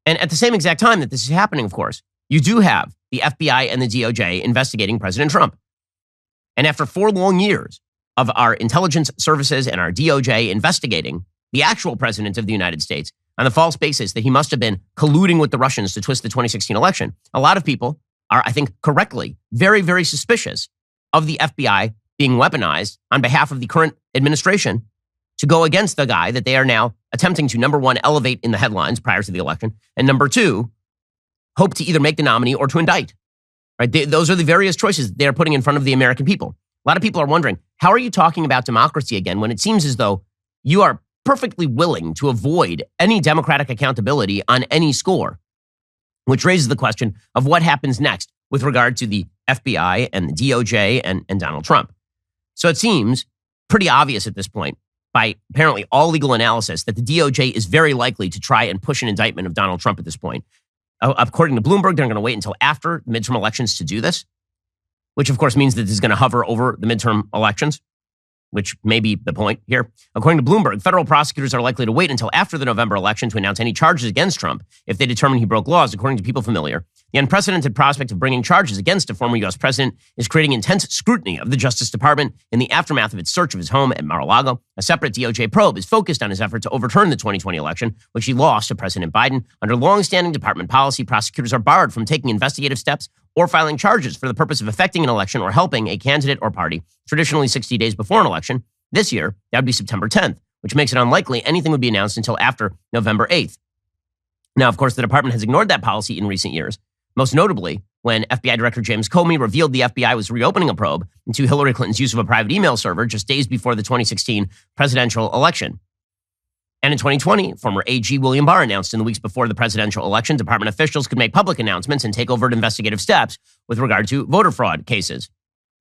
And at the same exact time that this is happening, of course, you do have the FBI and the DOJ investigating President Trump. And after 4 long years of our intelligence services and our DOJ investigating the actual president of the United States on the false basis that he must have been colluding with the Russians to twist the 2016 election, a lot of people are, I think, correctly, very, very suspicious of the FBI being weaponized on behalf of the current administration to go against the guy that they are now attempting to, number one, elevate in the headlines prior to the election, and number two, hope to either make the nominee or to indict. Right? Those are the various choices they are putting in front of the American people. A lot of people are wondering, how are you talking about democracy again when it seems as though you are perfectly willing to avoid any democratic accountability on any score? Which raises the question of what happens next with regard to the FBI and the DOJ and Donald Trump. So it seems pretty obvious at this point, by apparently all legal analysis, that the DOJ is very likely to try and push an indictment of Donald Trump at this point. According to Bloomberg, they're going to wait until after the midterm elections to do this, which of course means that this is going to hover over the midterm elections, which may be the point here. According to Bloomberg, federal prosecutors are likely to wait until after the November election to announce any charges against Trump if they determine he broke laws, according to people familiar. The unprecedented prospect of bringing charges against a former U.S. president is creating intense scrutiny of the Justice Department in the aftermath of its search of his home at Mar-a-Lago. A separate DOJ probe is focused on his effort to overturn the 2020 election, which he lost to President Biden. Under long-standing department policy, prosecutors are barred from taking investigative steps or filing charges for the purpose of affecting an election or helping a candidate or party, traditionally 60 days before an election. This year, that would be September 10th, which makes it unlikely anything would be announced until after November 8th. Now, of course, the department has ignored that policy in recent years, most notably when FBI Director James Comey revealed the FBI was reopening a probe into Hillary Clinton's use of a private email server just days before the 2016 presidential election. And in 2020, former AG William Barr announced in the weeks before the presidential election, department officials could make public announcements and take overt investigative steps with regard to voter fraud cases.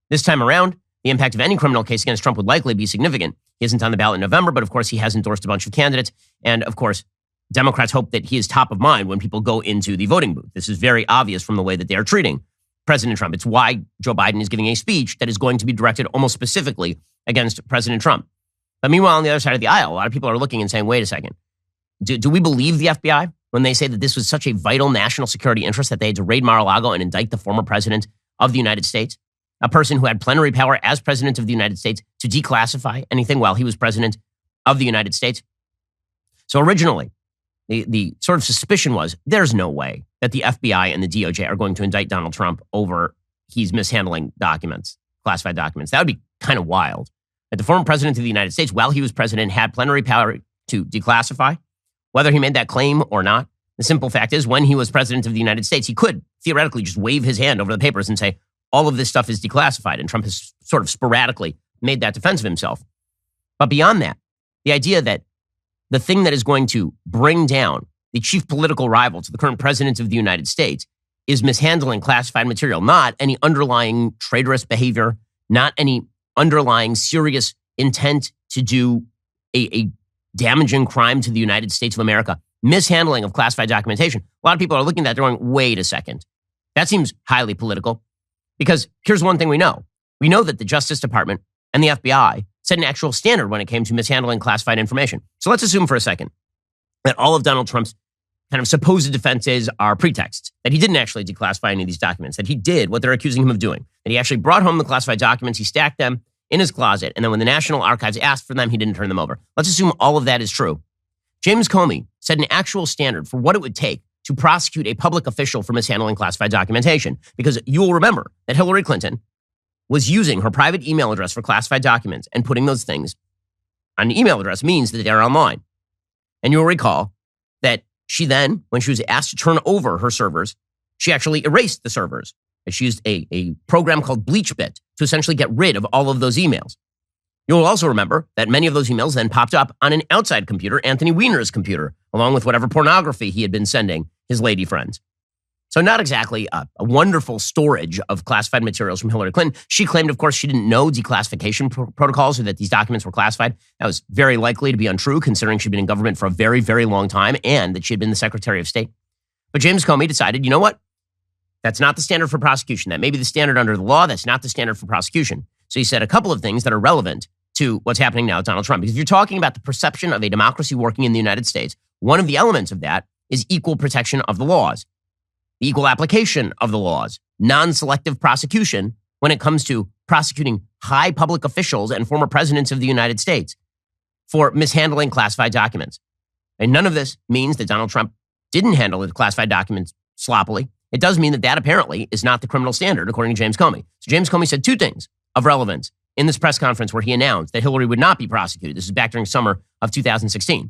This time around, the impact of any criminal case against Trump would likely be significant. He isn't on the ballot in November, but of course he has endorsed a bunch of candidates. And of course, Democrats hope that he is top of mind when people go into the voting booth. This is very obvious from the way that they are treating President Trump. It's why Joe Biden is giving a speech that is going to be directed almost specifically against President Trump. But meanwhile, on the other side of the aisle, a lot of people are looking and saying, wait a second, do we believe the FBI when they say that this was such a vital national security interest that they had to raid Mar-a-Lago and indict the former president of the United States? A person who had plenary power as president of the United States to declassify anything while he was president of the United States. So originally, the sort of suspicion was there's no way that the FBI and the DOJ are going to indict Donald Trump over he's mishandling documents, classified documents. That would be kind of wild. That the former president of the United States, while he was president, had plenary power to declassify, whether he made that claim or not. The simple fact is, when he was president of the United States, he could theoretically just wave his hand over the papers and say, all of this stuff is declassified. And Trump has sort of sporadically made that defense of himself. But beyond that, the idea that the thing that is going to bring down the chief political rival to the current president of the United States is mishandling classified material, not any underlying traitorous behavior, not any underlying serious intent to do a damaging crime to the United States of America, mishandling of classified documentation. A lot of people are looking at that, they're going, wait a second. That seems highly political. Because here's one thing we know. We know that the Justice Department and the FBI set an actual standard when it came to mishandling classified information. So let's assume for a second that all of Donald Trump's kind of supposed defenses are pretexts, that he didn't actually declassify any of these documents, that he did what they're accusing him of doing, that he actually brought home the classified documents, he stacked them in his closet, and then when the National Archives asked for them, he didn't turn them over. Let's assume all of that is true. James Comey set an actual standard for what it would take to prosecute a public official for mishandling classified documentation. Because you will remember that Hillary Clinton was using her private email address for classified documents, and putting those things on an email address means that they're online. And you'll recall that she then, when she was asked to turn over her servers, she actually erased the servers. And she used a program called BleachBit to essentially get rid of all of those emails. You'll also remember that many of those emails then popped up on an outside computer, Anthony Weiner's computer, along with whatever pornography he had been sending his lady friends. So not exactly a wonderful storage of classified materials from Hillary Clinton. She claimed, of course, she didn't know declassification protocols or that these documents were classified. That was very likely to be untrue, considering she'd been in government for a very, very long time and that she had been the Secretary of State. But James Comey decided, you know what? That's not the standard for prosecution. That may be the standard under the law. That's not the standard for prosecution. So he said a couple of things that are relevant to what's happening now with Donald Trump. Because if you're talking about the perception of a democracy working in the United States, one of the elements of that is equal protection of the laws, the equal application of the laws, non-selective prosecution when it comes to prosecuting high public officials and former presidents of the United States for mishandling classified documents. And none of this means that Donald Trump didn't handle the classified documents sloppily. It does mean that that apparently is not the criminal standard, according to James Comey. So James Comey said two things of relevance in this press conference where he announced that Hillary would not be prosecuted. This is back during summer of 2016.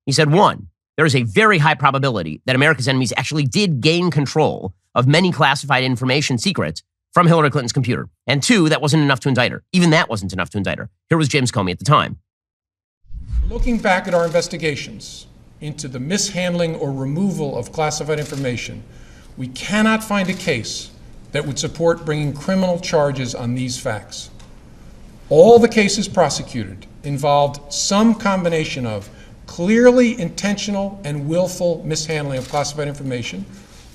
He said, one, there is a very high probability that America's enemies actually did gain control of many classified information secrets from Hillary Clinton's computer. And two, that wasn't enough to indict her. Even that wasn't enough to indict her. Here was James Comey at the time. Looking back at our investigations into the mishandling or removal of classified information, we cannot find a case that would support bringing criminal charges on these facts. All the cases prosecuted involved some combination of clearly intentional and willful mishandling of classified information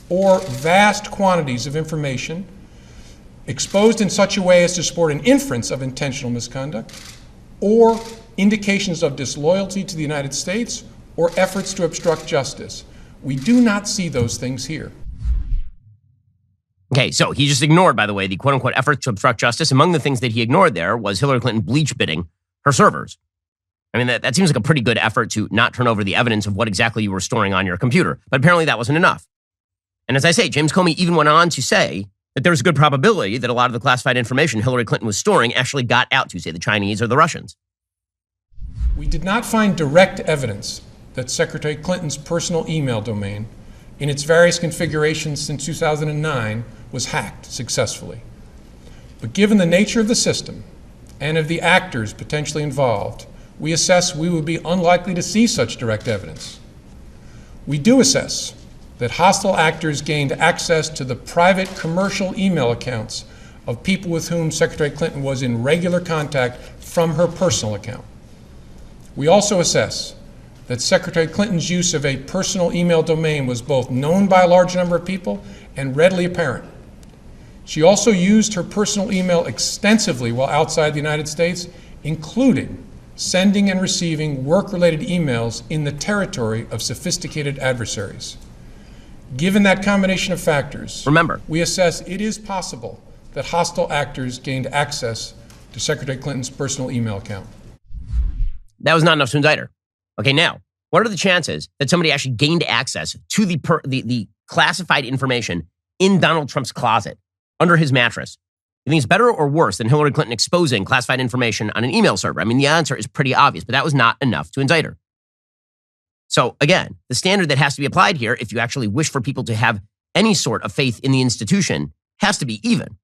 or vast quantities of information exposed in such a way as to support an inference of intentional misconduct or indications of disloyalty to the United States or efforts to obstruct justice. We do not see those things here. Okay, so he just ignored, by the way, the quote-unquote efforts to obstruct justice. Among the things that he ignored there was Hillary Clinton bleach bidding her servers. I mean, that seems like a pretty good effort to not turn over the evidence of what exactly you were storing on your computer. But apparently that wasn't enough. And as I say, James Comey even went on to say that there's a good probability that a lot of the classified information Hillary Clinton was storing actually got out to, say, the Chinese or the Russians. We did not find direct evidence that Secretary Clinton's personal email domain, in its various configurations since 2009, was hacked successfully. But given the nature of the system and of the actors potentially involved, we assess we would be unlikely to see such direct evidence. We do assess that hostile actors gained access to the private commercial email accounts of people with whom Secretary Clinton was in regular contact from her personal account. We also assess that Secretary Clinton's use of a personal email domain was both known by a large number of people and readily apparent. She also used her personal email extensively while outside the United States, including sending and receiving work-related emails in the territory of sophisticated adversaries. Given that combination of factors, remember, we assess it is possible that hostile actors gained access to Secretary Clinton's personal email account. That was not enough to indict her. Okay, now, what are the chances that somebody actually gained access to the classified information in Donald Trump's closet, under his mattress? You think it's better or worse than Hillary Clinton exposing classified information on an email server? I mean, the answer is pretty obvious, but that was not enough to indict her. So again, the standard that has to be applied here, if you actually wish for people to have any sort of faith in the institution, has to be even.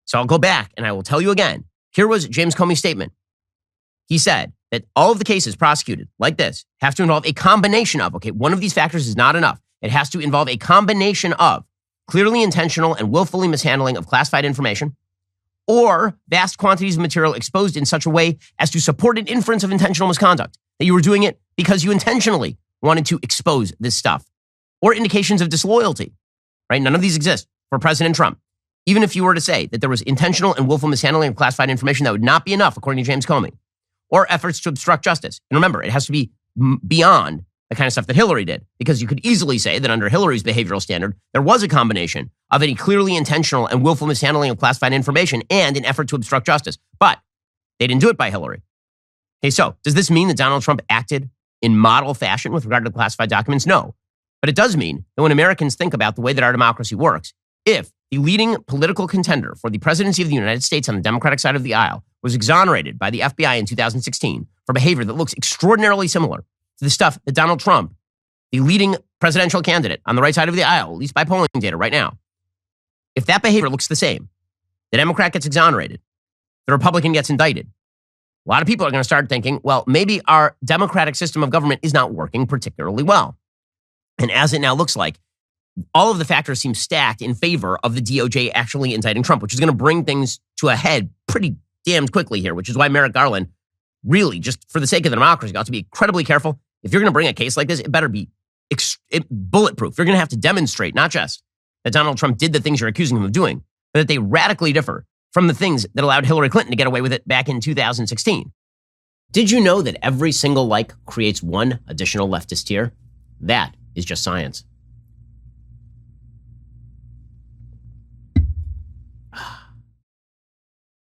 So I'll go back and I will tell you again. Here was James Comey's statement. He said that all of the cases prosecuted like this have to involve a combination of, okay, one of these factors is not enough. It has to involve a combination of clearly intentional and willfully mishandling of classified information, or vast quantities of material exposed in such a way as to support an inference of intentional misconduct, that you were doing it because you intentionally wanted to expose this stuff, or indications of disloyalty, right? None of these exist for President Trump. Even if you were to say that there was intentional and willful mishandling of classified information, that would not be enough, according to James Comey, or efforts to obstruct justice. And remember, it has to be beyond the kind of stuff that Hillary did, because you could easily say that under Hillary's behavioral standard, there was a combination of any clearly intentional and willful mishandling of classified information and an effort to obstruct justice. But they didn't do it by Hillary. Okay, so does this mean that Donald Trump acted in model fashion with regard to classified documents? No. But it does mean that when Americans think about the way that our democracy works, if the leading political contender for the presidency of the United States on the Democratic side of the aisle was exonerated by the FBI in 2016 for behavior that looks extraordinarily similar to the stuff that Donald Trump, the leading presidential candidate on the right side of the aisle, at least by polling data right now, if that behavior looks the same, the Democrat gets exonerated, the Republican gets indicted, a lot of people are going to start thinking, well, maybe our democratic system of government is not working particularly well. And as it now looks like, all of the factors seem stacked in favor of the DOJ actually indicting Trump, which is going to bring things to a head pretty damn quickly here, which is why Merrick Garland really, just for the sake of the democracy, got to be incredibly careful. If you're going to bring a case like this, it better be bulletproof. You're going to have to demonstrate not just that Donald Trump did the things you're accusing him of doing, but that they radically differ from the things that allowed Hillary Clinton to get away with it back in 2016. Did you know that every single like creates one additional leftist tier? That is just science.